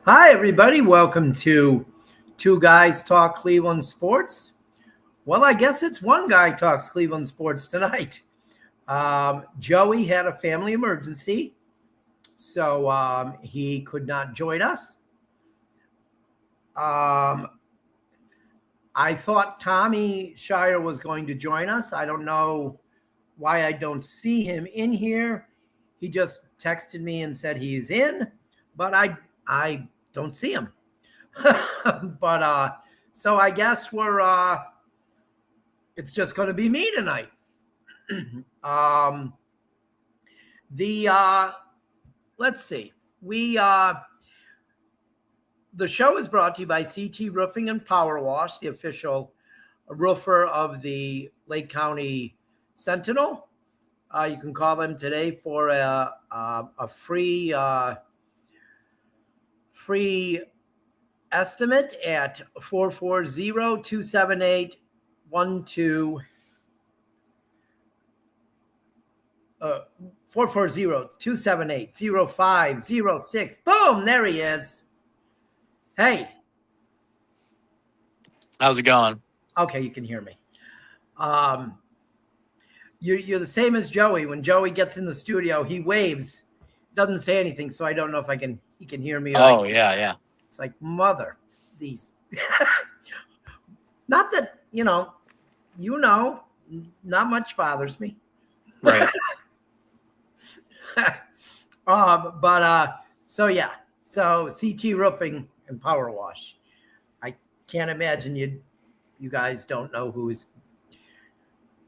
Hi, everybody. Welcome to Two Guys Talk Cleveland Sports. Well, I guess it's one guy talks Cleveland sports tonight. Joey had a family emergency, so he could not join us. I thought Tommy Shirer was going to join us. I don't know why I don't see him in here. He just texted me and said he's in, but I don't see him. So I guess it's just going to be me tonight. Let's see. The show is brought to you by CT Roofing and Power Wash, the official roofer of the Lake County Sentinel. You can call them today for a free estimate at 440-278-12 440-278-0506. Boom, there he is. Hey. How's it going? Okay, you can hear me. You're the same as Joey. When Joey gets in the studio, he waves, doesn't say anything, so I don't know if he can hear me. Oh, yeah. It's like, mother, these. Not that, not much bothers me. Right. So CT Roofing and Power Wash. I can't imagine you guys don't know who's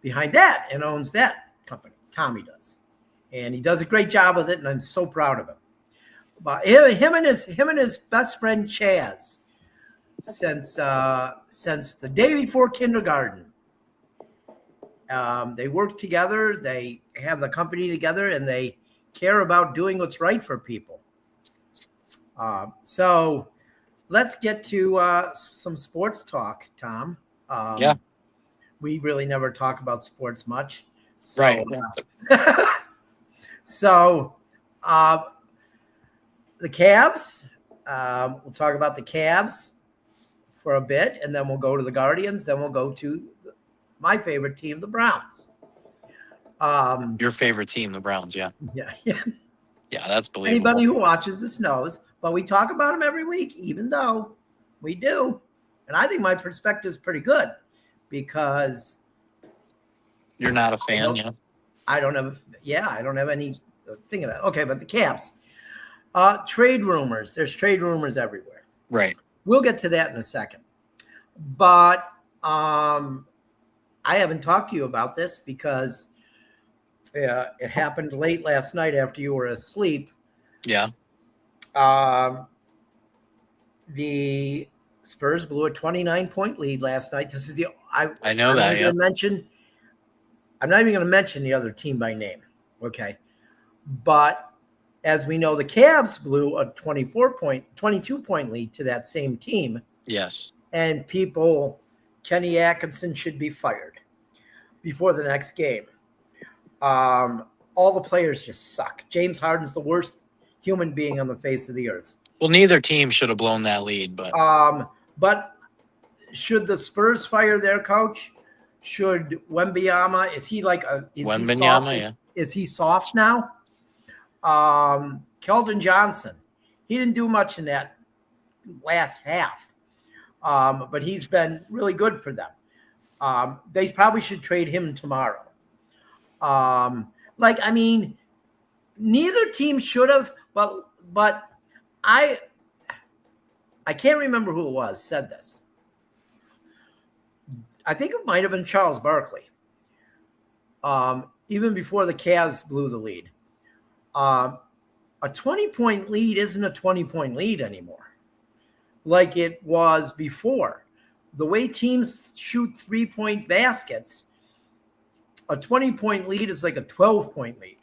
behind that and owns that company. Tommy does. And he does a great job with it, and I'm so proud of him. But him and his best friend Chaz since the day before kindergarten. They work together, they have the company together, and they care about doing what's right for people. So let's get to some sports talk, Tom. Yeah. We really never talk about sports much. So, right. So the Cavs, we'll talk about the Cavs for a bit, and then we'll go to the Guardians. Then we'll go to my favorite team, the Browns. Your favorite team, the Browns, yeah. Yeah. Yeah, that's believable. Anybody who watches this knows, but we talk about them every week, even though we do. And I think my perspective is pretty good because you're not a fan, yeah. I don't have any thing of that. Okay, but the Cavs. Trade rumors. There's trade rumors everywhere. Right. We'll get to that in a second. But I haven't talked to you about this because it happened late last night after you were asleep. Yeah. The Spurs blew a 29-point lead last night. This is I know that. Yeah. I'm not even going to mention the other team by name. Okay, but as we know, the Cavs blew a 22-point lead to that same team. Yes. And Kenny Atkinson should be fired before the next game. All the players just suck. James Harden's the worst human being on the face of the earth. Well, neither team should have blown that lead, but should the Spurs fire their coach? Should Wembanyama? Is he Wembanyama? Yeah. Is he soft now? Keldon Johnson, he didn't do much in that last half, but he's been really good for them. They probably should trade him tomorrow. Neither team should have, but I can't remember who it was said this. I think it might have been Charles Barkley. Even before the Cavs blew the lead. A 20-point lead isn't a 20-point lead anymore like it was before. The way teams shoot 3-point baskets, a 20-point lead is like a 12-point lead.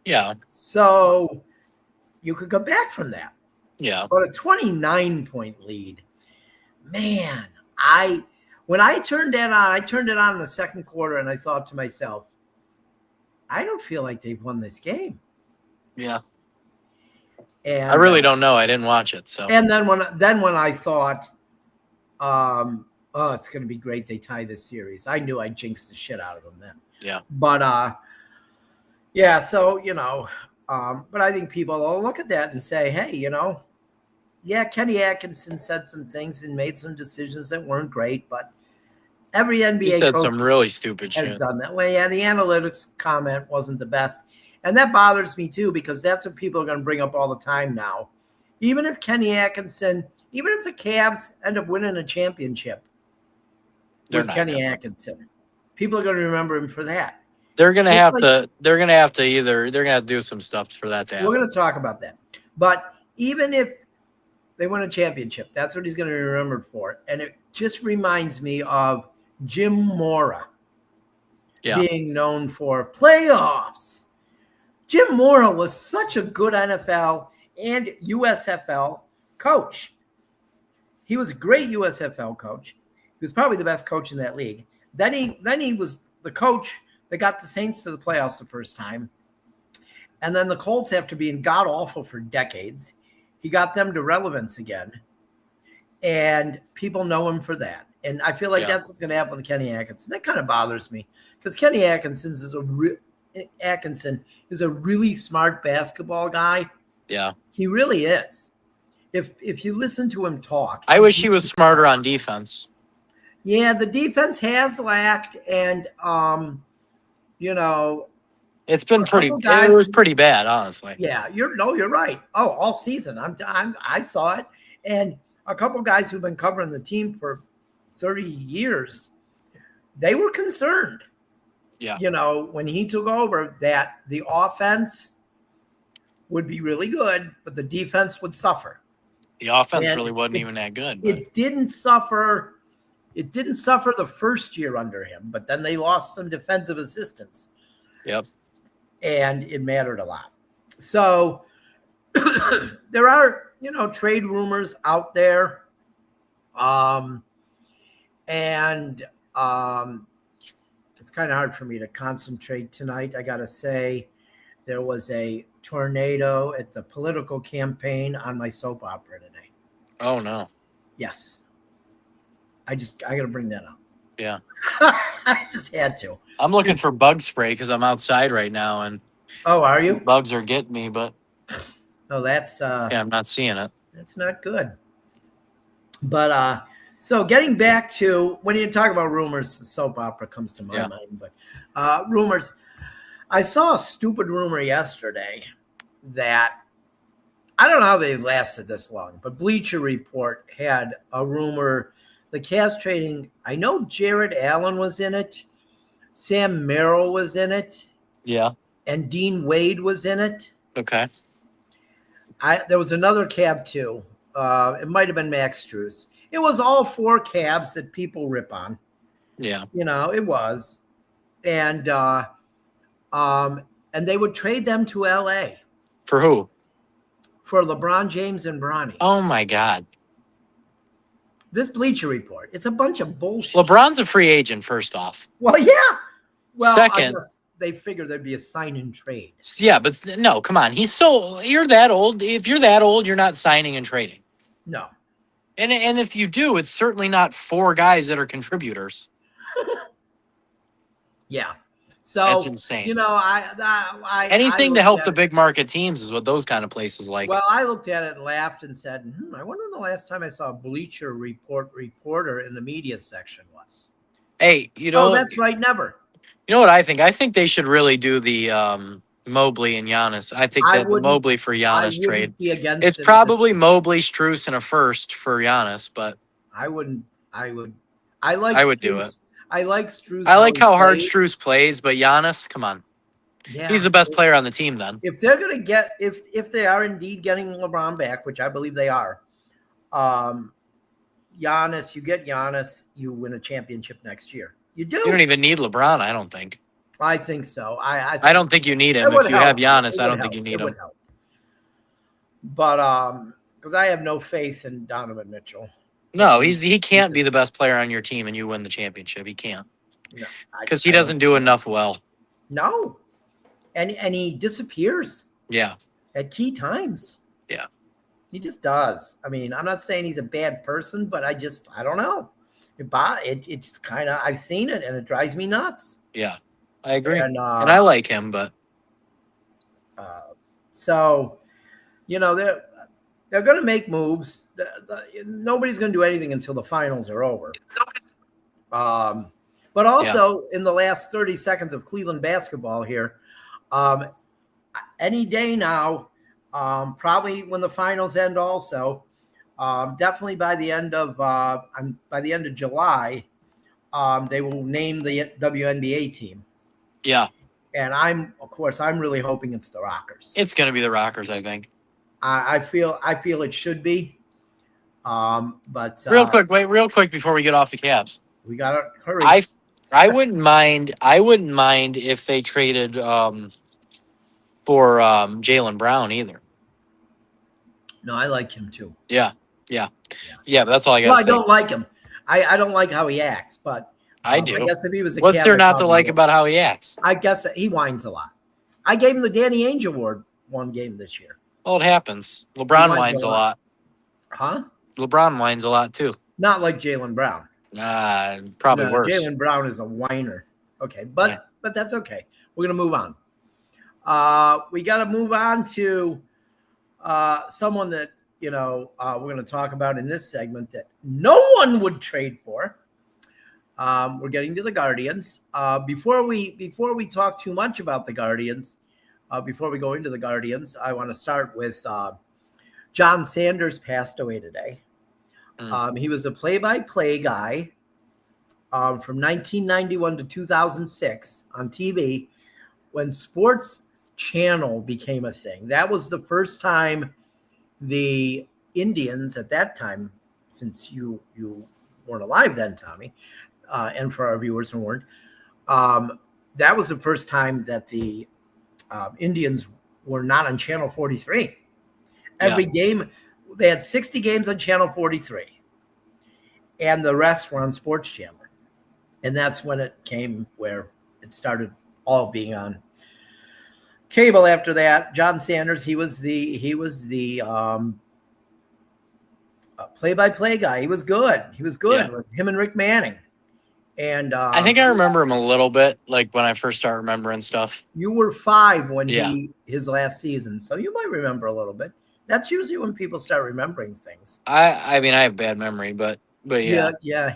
Yeah. So you could come back from that. Yeah. But a 29-point lead, man, when I turned it on in the second quarter, and I thought to myself, I don't feel like they've won this game. Yeah. And I really don't know. I didn't watch it. So And then when I thought, oh, it's going to be great they tie this series, I knew I'd jinx the shit out of them then. yeah, But yeah, so but I think people will look at that and say, hey, yeah, Kenny Atkinson said some things and made some decisions that weren't great, but every NBA he said coach some really stupid has shit. done that. Well, yeah, the analytics comment wasn't the best. And that bothers me too, because that's what people are going to bring up all the time now. Even if Kenny Atkinson, even if the Cavs end up winning a championship with Kenny Atkinson, people are going to remember him for that. They're gonna have to. They're gonna have to do some stuff for that to happen. We're going to talk about that. But even if they win a championship, that's what he's going to be remembered for. And it just reminds me of Jim Mora being known for playoffs. Jim Mora was such a good NFL and USFL coach. He was a great USFL coach. He was probably the best coach in that league. Then he was the coach that got the Saints to the playoffs the first time. And then the Colts, after being god-awful for decades, he got them to relevance again. And people know him for that. And I feel like that's what's going to happen with Kenny Atkinson. That kind of bothers me because Kenny Atkinson is a really smart basketball guy. Yeah. He really is. If you listen to him talk. I wish he was smarter on defense. Yeah, the defense has lacked, and it's been it was pretty bad, honestly. Yeah, you're right. Oh, all season. I saw it, and a couple guys who've been covering the team for 30 years, they were concerned. Yeah. When he took over, that the offense would be really good, but the defense would suffer. The offense really wasn't even that good. But. It didn't suffer. It didn't suffer the first year under him, but then they lost some defensive assistants. Yep. And it mattered a lot. So there are, trade rumors out there. It's kind of hard for me to concentrate tonight. I got to say, there was a tornado at the political campaign on my soap opera today. Oh, no. Yes. I got to bring that up. Yeah. I just had to. I'm looking for bug spray because I'm outside right now. And oh, are you? Bugs are getting me, but. Oh, that's. Yeah, I'm not seeing it. That's not good. But, so getting back to when you talk about rumors, the soap opera comes to my mind. But rumors. I saw a stupid rumor yesterday that I don't know how they lasted this long, but Bleacher Report had a rumor. The Cavs trading, I know Jared Allen was in it. Sam Merrill was in it. Yeah. And Dean Wade was in it. Okay. There was another Cav too. It might have been Max Strus. It was all four Cavs that people rip on. Yeah. It was. And they would trade them to LA. For who? For LeBron James and Bronny. Oh my God. This Bleacher Report, it's a bunch of bullshit. LeBron's a free agent, first off. Well, yeah. Well, second, they figured there'd be a sign and trade. Yeah, but no, come on. You're that old. If you're that old, you're not signing and trading. No. And if you do, it's certainly not four guys that are contributors. Yeah. So that's insane. Anything to help the big market teams is what those kind of places like. Well, I looked at it and laughed and said, I wonder when the last time I saw a Bleacher Report reporter in the media section was. Hey, that's right, never. You know what I think? I think they should really do the Mobley and Giannis. I think that the Mobley for Giannis trade. It's probably Mobley, Strus, and a first for Giannis, but I would do it. I like Strus. I like how hard Strus plays, but Giannis, come on. Yeah, he's the best player on the team then. If they're going to get if they are indeed getting LeBron back, which I believe they are, Giannis, you get Giannis, you win a championship next year. You do. You don't even need LeBron, I don't think. I think so. I don't think you need him. If you have Giannis, I don't think you need him. But because I have no faith in Donovan Mitchell. No, he can't be the best player on your team and you win the championship. He can't. No, because he doesn't do enough well. No, and he disappears. Yeah. At key times. Yeah. He just does. I mean, I'm not saying he's a bad person, but I don't know. It's kind of, I've seen it and it drives me nuts. Yeah, I agree. And I like him, but. So, they're going to make moves. Nobody's going to do anything until the finals are over. But also in the last 30 seconds of Cleveland basketball here, any day now, probably when the finals end also, definitely by the end of July, they will name the WNBA team. Yeah. And I'm really hoping it's the Rockers. It's going to be the Rockers, I think. I feel it should be. But real quick before we get off the Cavs, we gotta hurry. I wouldn't mind if they traded for Jaylen Brown either. No, I like him too. Yeah. But that's all I got. Well, I don't like him. I don't like how he acts, but I do. I guess if he was a what's Cavs, there not to like about how he acts? I guess he whines a lot. I gave him the Danny Ainge Award one game this year. Well, it happens. LeBron whines a lot. Huh? LeBron whines a lot too. Not like Jaylen Brown. Probably worse. Jaylen Brown is a whiner. Okay, but that's okay. We're gonna move on. We got to move on to someone that we're going to talk about in this segment that no one would trade for. We're getting to the Guardians. Before we talk too much about the Guardians, before we go into the Guardians, I want to start with John Sanders passed away today. He was a play-by-play guy from 1991 to 2006 on TV when Sports Channel became a thing. That was the first time the Indians at that time, since you weren't alive then, Tommy, and for our viewers who weren't, that was the first time that the Indians were not on Channel 43. Every game, they had 60 games on Channel 43, and the rest were on Sports Channel. And that's when it came where it started all being on cable. After that, John Sanders, he was the play-by-play guy. He was good with him and Rick Manning. And I think I remember him a little bit, like when I first started remembering stuff. You were 5 when his last season, so you might remember a little bit. That's usually when people start remembering things. I mean, I have bad memory, but yeah.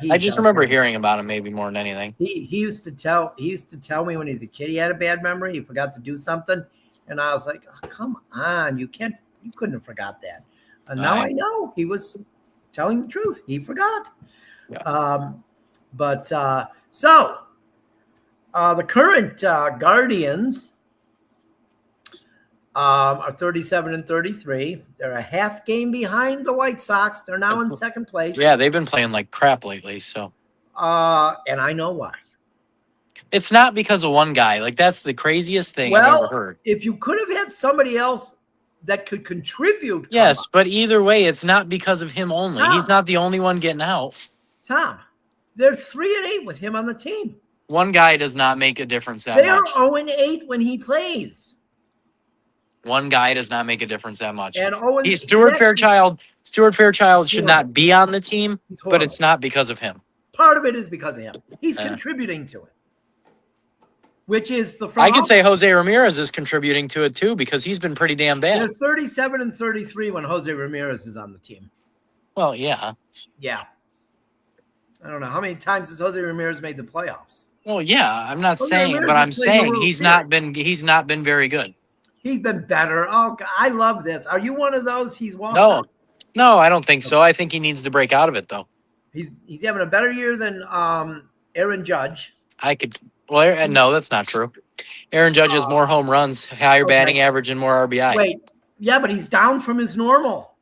I just remember hearing about him maybe more than anything. He used to tell me when he was a kid he had a bad memory. He forgot to do something, and I was like, oh, "Come on, you couldn't have forgot that." And now I know he was telling the truth. He forgot. Yeah. So the current Guardians are 37-33. They're a half game behind the White Sox. They're now in second place. Yeah, they've been playing like crap lately. So, and I know why. It's not because of one guy. Like, that's the craziest thing I've ever heard. If you could have had somebody else that could contribute. Yes, but either way, it's not because of him only. Tom, he's not the only one getting out. Tom, they're 3-8 with him on the team. One guy does not make a difference that much. They're 0-8 when he plays. One guy does not make a difference that much. And Stuart Fairchild should not be on the team, but it's not because of him. Part of it is because of him. He's contributing to it. Which is the I could say Jose Ramirez is contributing to it too because he's been pretty damn bad. They're 37-33 when Jose Ramirez is on the team. Well, yeah. Yeah. I don't know. How many times has Jose Ramirez made the playoffs? Well, yeah. I'm not saying, but I'm saying he's not been very good. He's been better. Oh, God, I love this. Are you one of those? He's walked No, I don't think so. I think he needs to break out of it though. He's having a better year than Aaron Judge. Well, no, that's not true. Aaron Judge has more home runs, higher batting average, and more RBI. Wait, yeah, but he's down from his normal.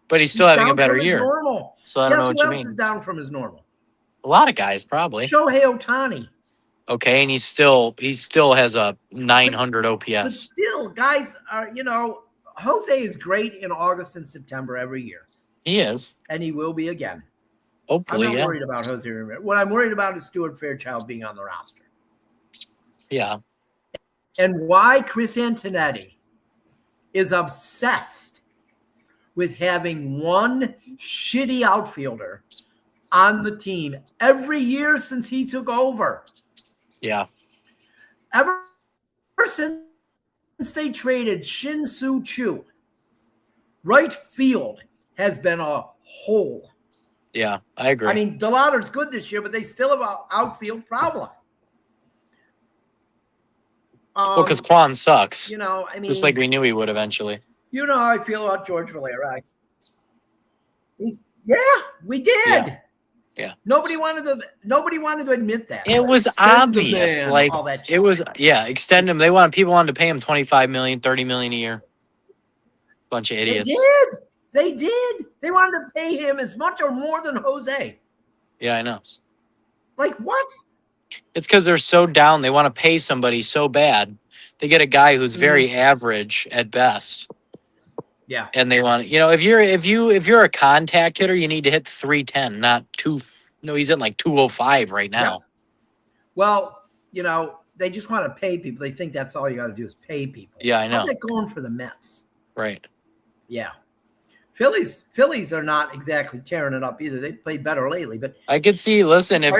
But he's still having a better year. Normal. So I don't know what you mean. Who else is down from his normal? A lot of guys, probably. Shohei Ohtani. Okay, and he still has a 900 OPS. But still, guys are, Jose is great in August and September every year. He is. And he will be again. Hopefully, I'm not worried about Jose Ramirez. What I'm worried about is Stuart Fairchild being on the roster. Yeah. And why Chris Antonetti is obsessed with having one shitty outfielder on the team every year since he took over. Yeah. Ever since they traded Shin-Soo Choo, right field has been a hole. Yeah, I agree. I mean, DeLauder's good this year, but they still have an outfield problem. Well, because Kwan sucks. You know, I mean, just like we knew he would eventually. You know how I feel about George Valera. We did. Yeah. Nobody wanted to admit that. It was obvious. Like all that shit. It was extend him. People wanted to pay him $25 million, $30 million a year. Bunch of idiots. They did. They wanted to pay him as much or more than Jose. Yeah, I know. Like what? It's because they're so down. They want to pay somebody so bad. They get a guy who's very average at best. Yeah. And they want, if you're a contact hitter, you need to hit 310, not 2. No, he's in like 205 right now. Yeah. Well, they just want to pay people. They think that's all you got to do is pay people. Yeah, I know. How's it going for the Mets? Right. Yeah. Phillies are not exactly tearing it up either. They played better lately, but I could see. Listen, if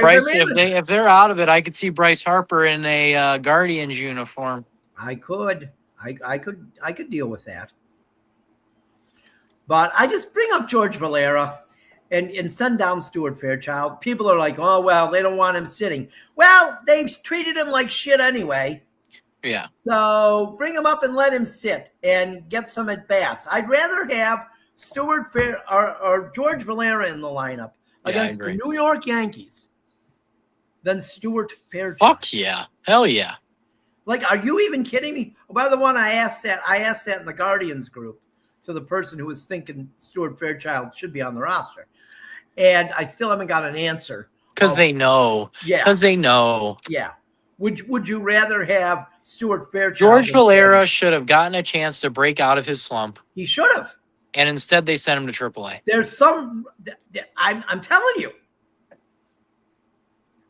they're out of it, I could see Bryce Harper in a Guardians uniform. I could deal with that. But I just bring up George Valera and send down Stuart Fairchild. People are like, oh well, they don't want him sitting. Well, they've treated him like shit anyway. Yeah. So bring him up and let him sit and get some at bats. I'd rather have Stuart or George Valera in the lineup against the New York Yankees than Stuart Fairchild. Fuck yeah. Hell yeah. Like, are you even kidding me? Oh, by the one, I asked that in the Guardians group to the person who was thinking Stuart Fairchild should be on the roster. And I still haven't got an answer. Because they know. Yeah. Because they know. Yeah. Would you rather have Stuart Fairchild? George Valera should have gotten a chance to break out of his slump. He should have. And instead they sent him to AAA. There's some I'm telling you.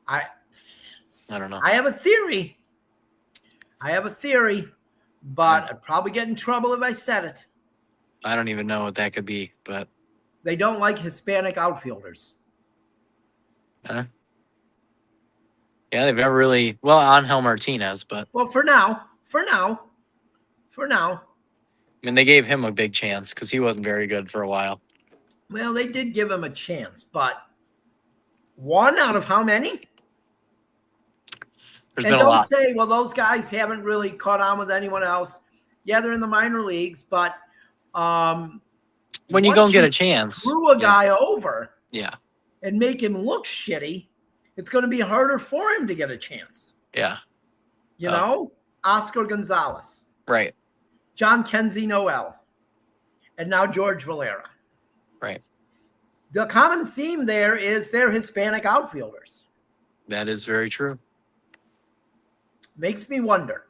I don't know. I have a theory, but I'd probably get in trouble if I said it. I don't even know what that could be, but they don't like Hispanic outfielders. Yeah, they've never really Angel Martinez, but for now. I mean, they gave him a big chance because he wasn't very good for a while. Well, they did give him a chance, but one out of how many? There's been a lot. Don't say, well, those guys haven't really caught on with anyone else. Yeah, they're in the minor leagues, but when you go and get a chance, screw a guy over, yeah, and make him look shitty, it's going to be harder for him to get a chance. Yeah, you know, Oscar Gonzalez, right? John Kenzie Noel, and now George Valera. Right. The common theme there is they're Hispanic outfielders. That is very true. Makes me wonder.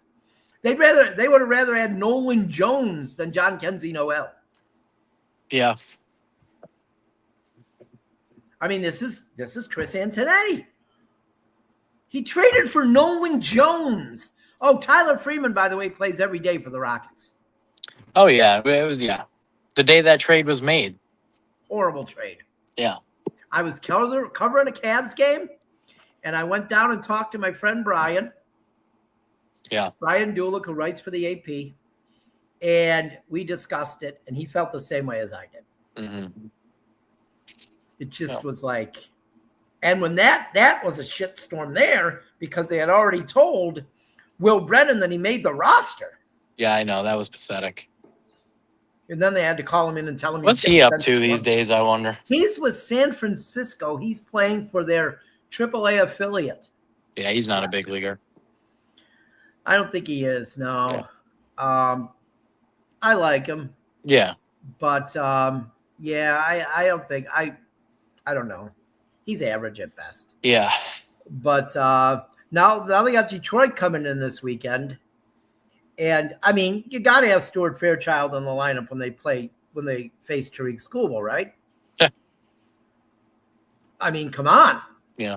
They would have rather had Nolan Jones than John Kenzie Noel. Yeah. I mean, this is Chris Antonetti. He traded for Nolan Jones. Oh, Tyler Freeman, by the way, plays every day for the Rockies. Oh, yeah. It was, the day that trade was made. Horrible trade. Yeah. I was covering a Cavs game, and I went down and talked to my friend Brian. Yeah. Brian Dulick, who writes for the AP. And we discussed it, and he felt the same way as I did. Mm-hmm. It just was like, and when that was a shitstorm there because they had already told Will Brennan that he made the roster. Yeah, I know. That was pathetic. And then they had to call him in and tell him. What's he up to these days, I wonder? He's with San Francisco. He's playing for their AAA affiliate. Yeah, he's not a big leaguer. I don't think he is, no. Yeah. I like him. Yeah. But, I don't think – I don't know. He's average at best. Yeah. But now they got Detroit coming in this weekend. And, I mean, you got to have Stuart Fairchild in the lineup when they face Tariq Skubal, right? Yeah. I mean, come on. Yeah.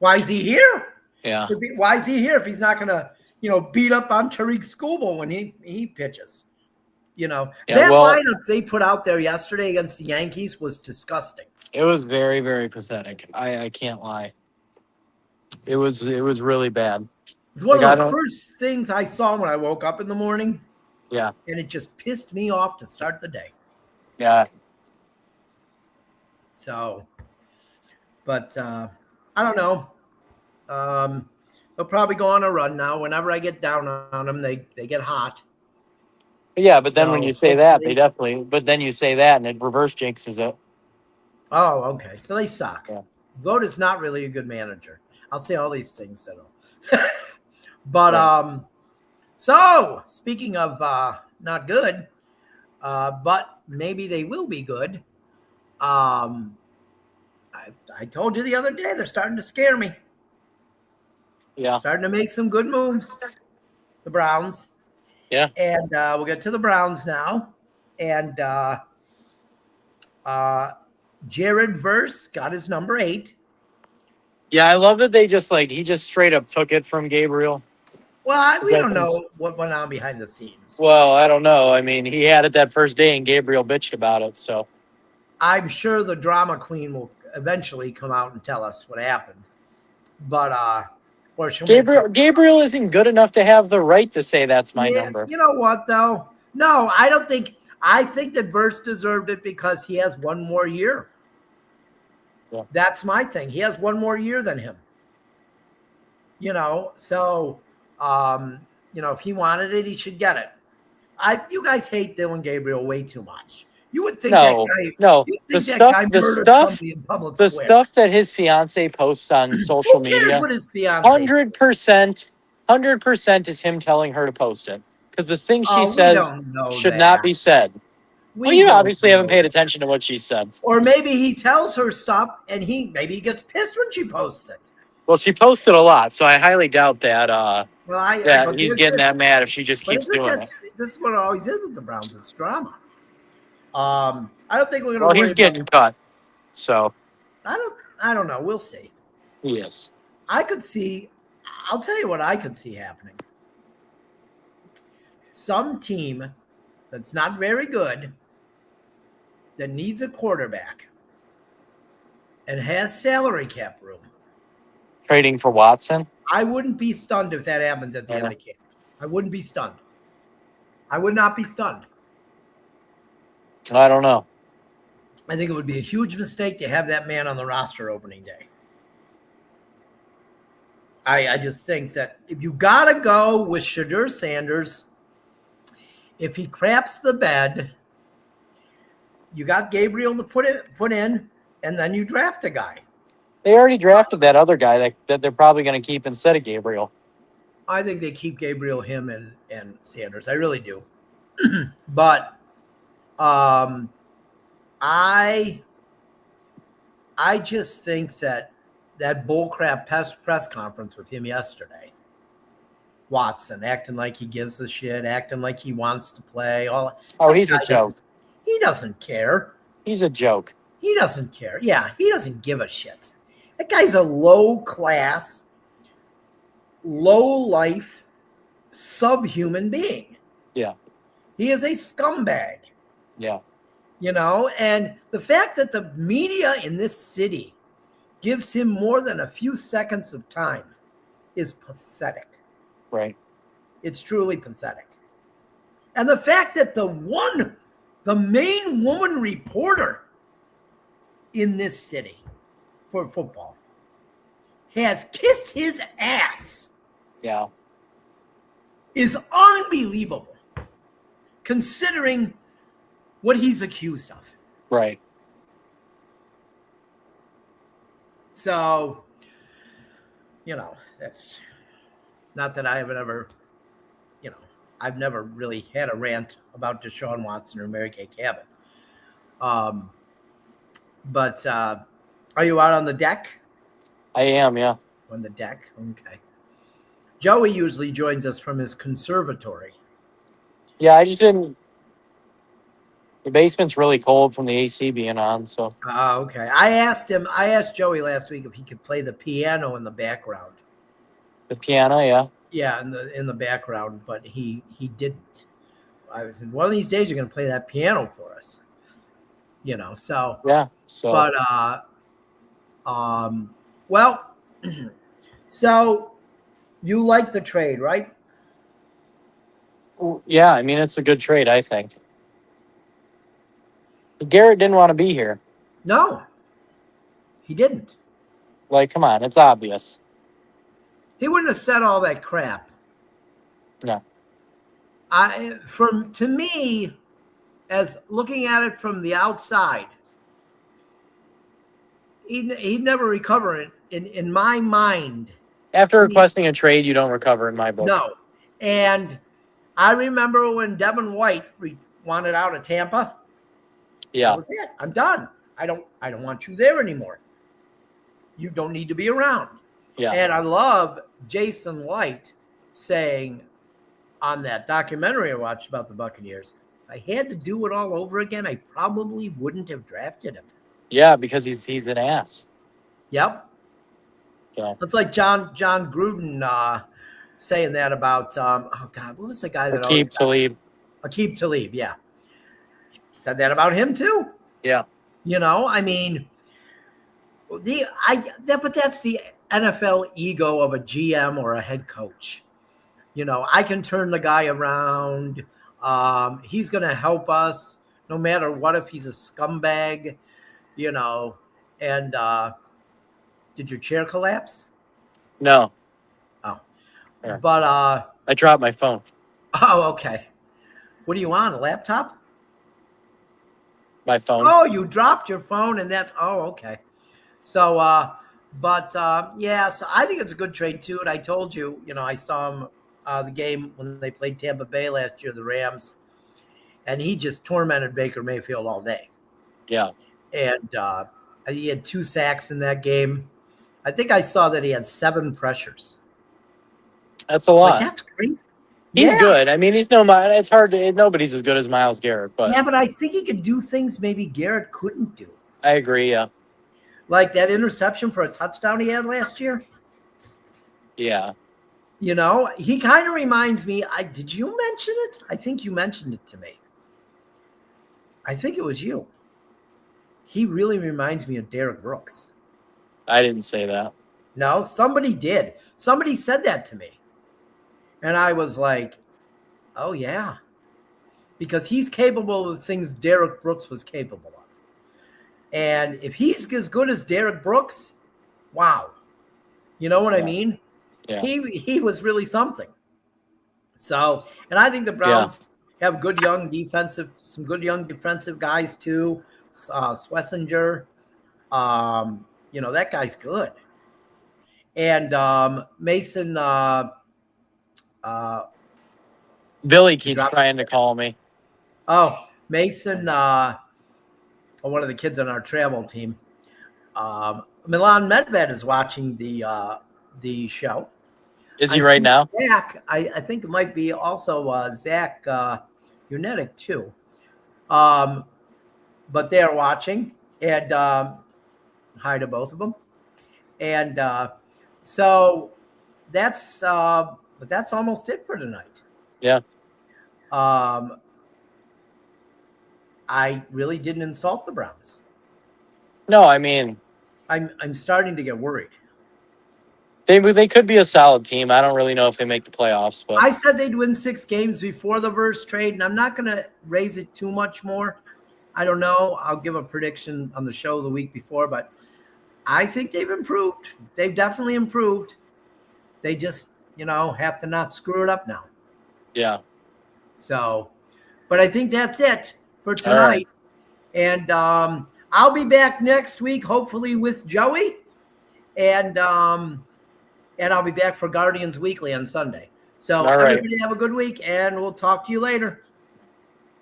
Why is he here? Yeah. Why is he here if he's not going to, beat up on Tariq Skubal when he pitches? That lineup they put out there yesterday against the Yankees was disgusting. It was very, very pathetic. I can't lie. It was really bad. It's one of the first things I saw when I woke up in the morning. Yeah. And it just pissed me off to start the day. Yeah. So, but I don't know. They'll probably go on a run now. Whenever I get down on them, they get hot. Yeah, but then when you say that, they definitely. But then you say that, and it reverse jinxes it. Oh, okay. So they suck. Yeah. Vogt is not really a good manager. I'll say all these things that'll. But so speaking of not good, but maybe they will be good. I told you the other day they're starting to scare me. Yeah, starting to make some good moves. The Browns. Yeah, and we'll get to the Browns now. And Jared Verse got his number 8. Yeah, I love that he just straight up took it from Gabriel. Well, we don't know what went on behind the scenes. Well, I don't know. I mean, he had it that first day, and Gabriel bitched about it. So I'm sure the drama queen will eventually come out and tell us what happened. But or Gabriel isn't good enough to have the right to say that's my number. You know what, though? No, I don't think. I think that Verse deserved it because he has one more year. Yeah. That's my thing. He has one more year than him. So, if he wanted it, he should get it. You guys hate Dylan Gabriel way too much. You would think no. The stuff that his fiance posts on social media, what his fiance 100% is him telling her to post it because the things she says should not be said. Well, you obviously haven't paid attention to what she said. Or maybe he tells her stuff and maybe he gets pissed when she posts it. Well, she posted a lot, so I highly doubt that that he's getting that mad if she just keeps doing it. This is what it always is with the Browns. It's drama. I don't think we're going to. Well, he's getting cut, so I don't know. We'll see. Yes, I could see. I'll tell you what I could see happening. Some team that's not very good, that needs a quarterback, and has salary cap room. Trading for Watson. I wouldn't be stunned if that happens at the end of camp. I wouldn't be stunned. I would not be stunned. I don't know. I think it would be a huge mistake to have that man on the roster opening day. I just think that if you got to go with Shadur Sanders, if he craps the bed, you got Gabriel to put in, and then you draft a guy. They already drafted that other guy that they're probably going to keep instead of Gabriel. I think they keep Gabriel, him, and Sanders. I really do. But I just think that bullcrap press conference with him yesterday, Watson acting like he gives a shit, acting like he wants to play. He's a joke. He doesn't care. He's a joke. He doesn't care. Yeah, he doesn't give a shit. That guy's a low-class, low-life, subhuman being. Yeah. He is a scumbag. Yeah. And the fact that the media in this city gives him more than a few seconds of time is pathetic. Right. It's truly pathetic. And the fact that the main woman reporter in this city for football has kissed his ass. Yeah. Is unbelievable considering what he's accused of. Right. So, that's not that I haven't ever, I've never really had a rant about Deshaun Watson or Mary Kay Cabot. But are you out on the deck? I am, yeah. On the deck? Okay. Joey usually joins us from his conservatory. Yeah, I just didn't. The basement's really cold from the AC being on, so. Okay. I asked Joey last week if he could play the piano in the background. The piano, yeah. Yeah, in the background, but he didn't. I said, one of these days you're going to play that piano for us. So. Yeah. So. But, well, so you like the trade, right? Yeah, I mean, it's a good trade, I think. Garrett didn't want to be here. No, he didn't. Like, come on, it's obvious. He wouldn't have said all that crap. No. To me, as looking at it from the outside, he'd never recover in my mind. After requesting a trade, you don't recover in my book. No. And I remember when Devin White wanted out of Tampa. Yeah. That was it. I'm done. I don't want you there anymore. You don't need to be around. Yeah. And I love Jason Light saying on that documentary I watched about the Buccaneers, if I had to do it all over again, I probably wouldn't have drafted him. Yeah, because he's an ass. Yep. Yeah. It's like John Gruden saying that about what was the guy that Aqib Talib? Aqib Talib, yeah. He said that about him too. Yeah. I mean, but that's the NFL ego of a GM or a head coach. I can turn the guy around. He's going to help us no matter what if he's a scumbag, and did your chair collapse? No. Oh. Yeah. But I dropped my phone. Oh, okay. What are you on, a laptop? My phone. Oh, you dropped your phone and okay. So, yeah, so I think it's a good trade too. And I told you, I saw him the game when they played Tampa Bay last year, the Rams, and he just tormented Baker Mayfield all day. Yeah. And he had 2 sacks in that game. I think I saw that he had 7 pressures. That's a lot. That's crazy. He's good. I mean, it's hard to, nobody's as good as Myles Garrett, but. Yeah, but I think he could do things maybe Garrett couldn't do. I agree, yeah. Like that interception for a touchdown he had last year. Yeah. He kind of reminds me. Did you mention it? I think you mentioned it to me. I think it was you. He really reminds me of Derek Brooks. I didn't say that. No, somebody did. Somebody said that to me. And I was like, oh, yeah. Because he's capable of things Derek Brooks was capable of. And if he's as good as Derek Brooks, wow. You know what I mean? Yeah. He was really something. So, and I think the Browns have some good young defensive guys too. Schlesinger, that guy's good. And Mason. Billy keeps trying to call me. Oh, Mason, one of the kids on our travel team. Milan Medved is watching the show. Is he right now? Zach, I think it might be also Zach Unetic too. But they are watching, and hi to both of them. And so that's almost it for tonight. Yeah. I really didn't insult the Browns. No, I mean, I'm starting to get worried. They could be a solid team. I don't really know if they make the playoffs, but I said they'd win 6 games before the Verse trade, and I'm not going to raise it too much more. I don't know. I'll give a prediction on the show the week before, but I think they've improved. They've definitely improved. They just, have to not screw it up now. Yeah. So, but I think that's it for tonight. Right. And I'll be back next week, hopefully with Joey, and I'll be back for Guardians Weekly on Sunday. So everybody have a good week, and we'll talk to you later.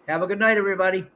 Have a good night, everybody.